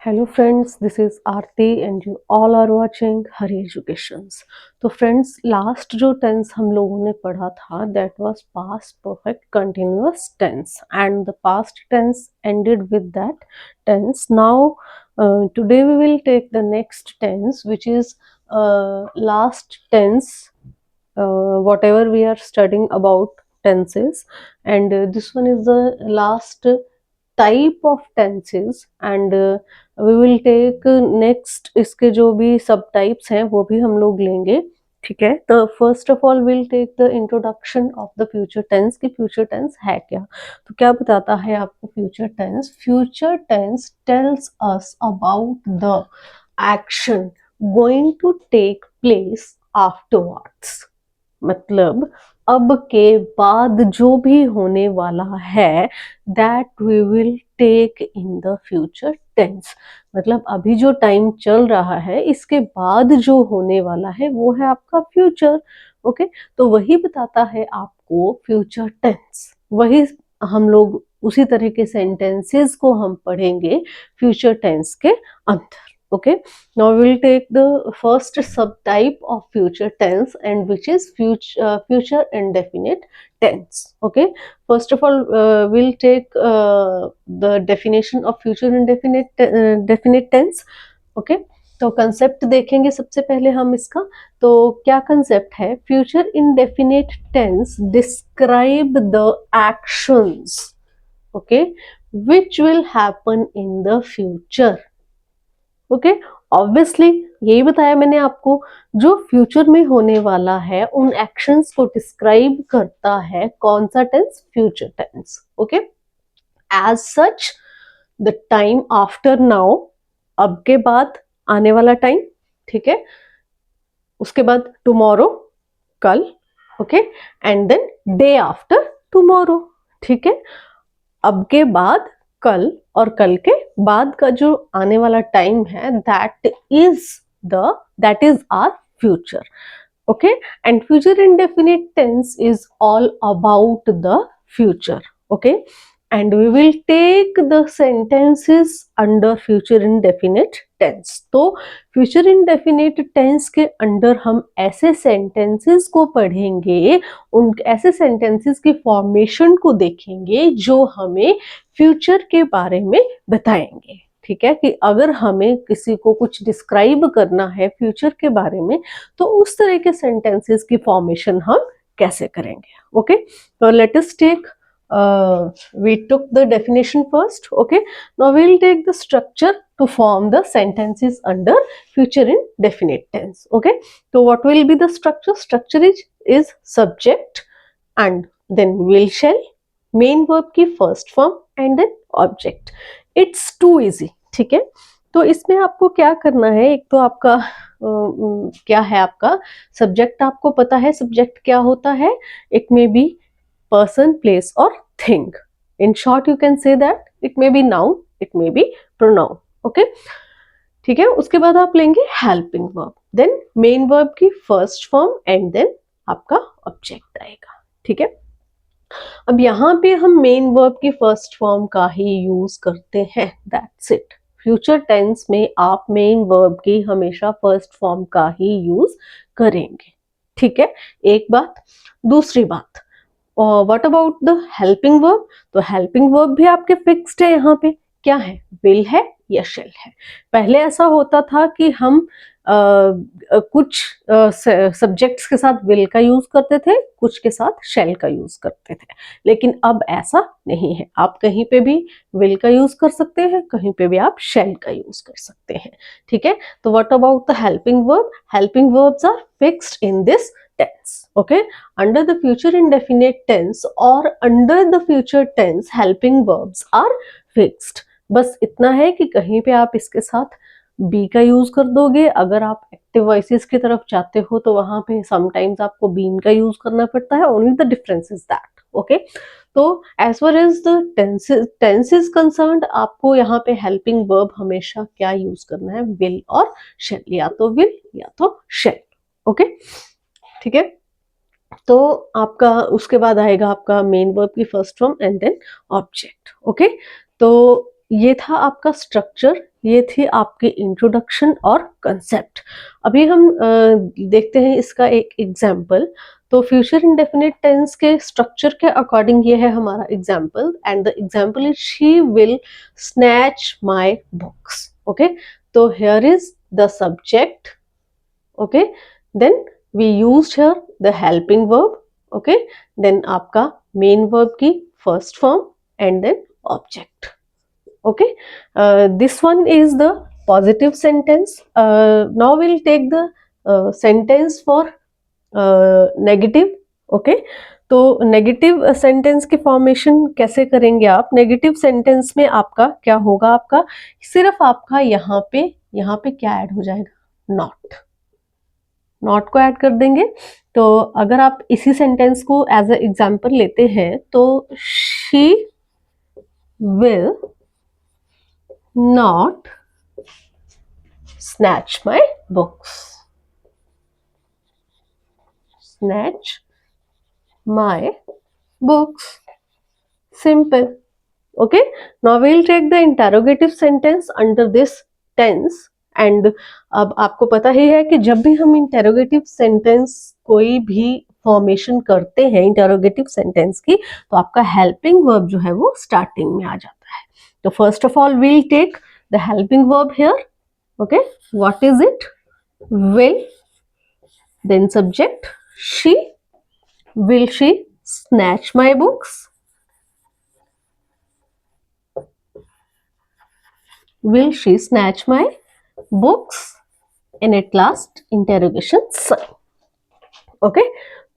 Hello friends, this is Aarti and you all are watching Hari educations. तो friends, last जो tense हम लोगों ने पढ़ा था that was past perfect continuous tense and the past tense ended with that tense. Now today we will take the next tense which is last tense, whatever we are studying about tenses, and this one is the last type of tenses and we will take next इसके जो भी सब types हैं वो भी हम लोग लेंगे. ठीक है, तो first of all will take the introduction of the future tense कि फ्यूचर टेंस है क्या. तो क्या बताता है आपको future tense? Future tense tells us about the action going to take place afterwards. मतलब अब के बाद जो भी होने वाला है that we will take in the future tense. मतलब अभी जो टाइम चल रहा है इसके बाद जो होने वाला है वो है आपका फ्यूचर. ओके, तो वही बताता है आपको फ्यूचर टेंस. वही हम लोग उसी तरह के सेंटेंसेस को हम पढ़ेंगे फ्यूचर टेंस के अंदर. Okay, now we will take the first subtype of future tense and which is future indefinite tense. Okay, first of all we'll take the definition of future indefinite definite tense. Okay, तो concept देखेंगे सबसे पहले हम इसका. तो क्या concept है? Future indefinite tense describe the actions, okay, which will happen in the future. Okay, obviously यही बताया मैंने आपको, जो फ्यूचर में होने वाला है उन एक्शंस को डिस्क्राइब करता है कौन सा tense? Future tense. Okay, as such the time after now, अब के बाद आने वाला टाइम. ठीक है, उसके बाद टुमारो, कल. Okay, and then day after tomorrow. ठीक है, अब के बाद कल और कल के बाद का जो आने वाला टाइम है that is our future. Okay, and future indefinite tense is all about the future. Okay, and we will take the sentences under future indefinite tense. तो future indefinite tense के अंदर हम ऐसे sentences को पढ़ेंगे, उन ऐसे sentences की formation को देखेंगे जो हमें future के बारे में बताएंगे. ठीक है, कि अगर हमें किसी को कुछ डिस्क्राइब करना है फ्यूचर के बारे में तो उस तरह के सेंटेंसेस की फॉर्मेशन हम कैसे करेंगे. ओके, तो let us take we took the definition first. Okay, now we'll take the structure to form the sentences under future indefinite tense. Okay, so what will be the structure is subject and then will, shall, main verb की first form and then object. It's too easy. ठीक है, तो इसमें आपको क्या करना है? एक तो आपका क्या है, आपका सब्जेक्ट आपको पता है सब्जेक्ट क्या होता है. It may be person, place or thing. In short you can say that it may be noun, it may be pronoun. Okay, ठीक है, उसके बाद आप लेंगे helping verb, then main verb की first form and then आपका object आएगा. ठीक है, अब यहाँ पे हम मेन वर्ब की फर्स्ट फॉर्म का ही यूज करते हैं. That's it. फ्यूचर टेंस में आप मेन वर्ब की हमेशा फर्स्ट फॉर्म का ही यूज करेंगे. ठीक है, एक बात. दूसरी बात, what about the helping verb? तो हेल्पिंग वर्ब भी आपके फिक्स्ड है. यहाँ पे क्या है? विल है या शेल है. पहले ऐसा होता था कि हम कुछ सब्जेक्ट्स के साथ विल का यूज करते थे, कुछ के साथ शेल का यूज करते थे, लेकिन अब ऐसा नहीं है. आप कहीं पे भी विल का यूज कर सकते हैं, कहीं पे भी आप शेल का यूज कर सकते हैं. ठीक है, तो what about the helping verb? Helping verbs are fixed in this tense. Okay, under the future indefinite tense or under the future tense helping verbs are fixed. बस इतना है कि कहीं पे आप इसके साथ बी का यूज कर दोगे. अगर आप एक्टिव वॉइसेस की तरफ जाते हो तो वहां पे समटाइम्स आपको बीन का यूज करना पड़ता है. Only the difference is that. Okay, तो as far as the tense is concerned आपको यहाँ पे हेल्पिंग वर्ब हमेशा क्या यूज करना है? विल और शेल, या तो विल या तो शेल. ओके, ठीक है, तो आपका उसके बाद आएगा आपका मेन वर्ब की first form and then object. Okay, तो ये था आपका स्ट्रक्चर ये थी आपकी इंट्रोडक्शन और कंसेप्ट। अभी हम देखते हैं इसका एक एग्जाम्पल। तो फ्यूचर इंडेफिनिट टेंस के स्ट्रक्चर के अकॉर्डिंग ये है हमारा example, and the example is she will snatch my books. Okay, तो here is the subject, okay, then we used here the helping verb, okay, then आपका main verb की first form and then object. Okay, this one is the positive sentence. Now we'll take the sentence for negative. Okay, तो negative sentence की formation कैसे करेंगे आप? Negative sentence में आपका क्या होगा? आपका सिर्फ आपका यहाँ पे क्या ऐड हो जाएगा? नॉट को ऐड कर देंगे। तो अगर आप इसी सेंटेंस को एज ए एग्जाम्पल लेते हैं तो she will not snatch my books. Snatch my books. Simple. Okay. Now we'll take the interrogative sentence under this tense. And अब आपको पता ही है कि जब भी हम interrogative sentence कोई भी फॉर्मेशन करते हैं इंटरोगेटिव सेंटेंस की, तो आपका हेल्पिंग वर्ब जो है वो स्टार्टिंग में आ जाता है। तो first of all we'll take the helping verb here. Okay, what is it? Will, then subject she. Will she snatch my books? Will she snatch my books? And at last interrogation sign. Okay,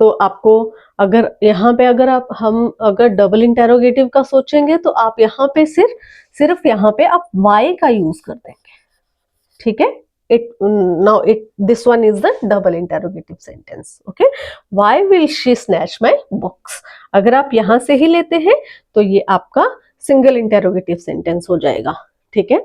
तो आपको अगर यहाँ पे अगर आप हम अगर double interrogative का सोचेंगे तो आप यहाँ पे सिर्फ यहाँ पे आप वाई का यूज कर देंगे। ठीक है, this one is the double interrogative sentence. Okay, why will she snatch my books? अगर आप यहाँ से ही लेते हैं तो ये आपका सिंगल इंटेरोगेटिव सेंटेंस हो जाएगा। ठीक है,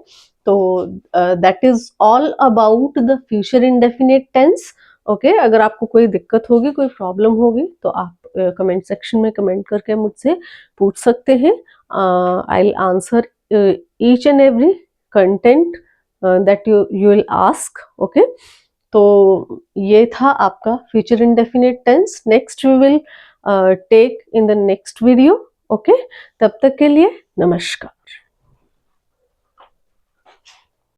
तो that is all about the future indefinite tense. Okay, अगर आपको कोई दिक्कत होगी, कोई प्रॉब्लम होगी तो आप कमेंट सेक्शन में कमेंट करके मुझसे पूछ सकते हैं। I will answer each and every content that you will ask. Okay, तो ये था आपका future indefinite tense. Next we will take in the next video. Okay, तब तक के लिए नमस्कार।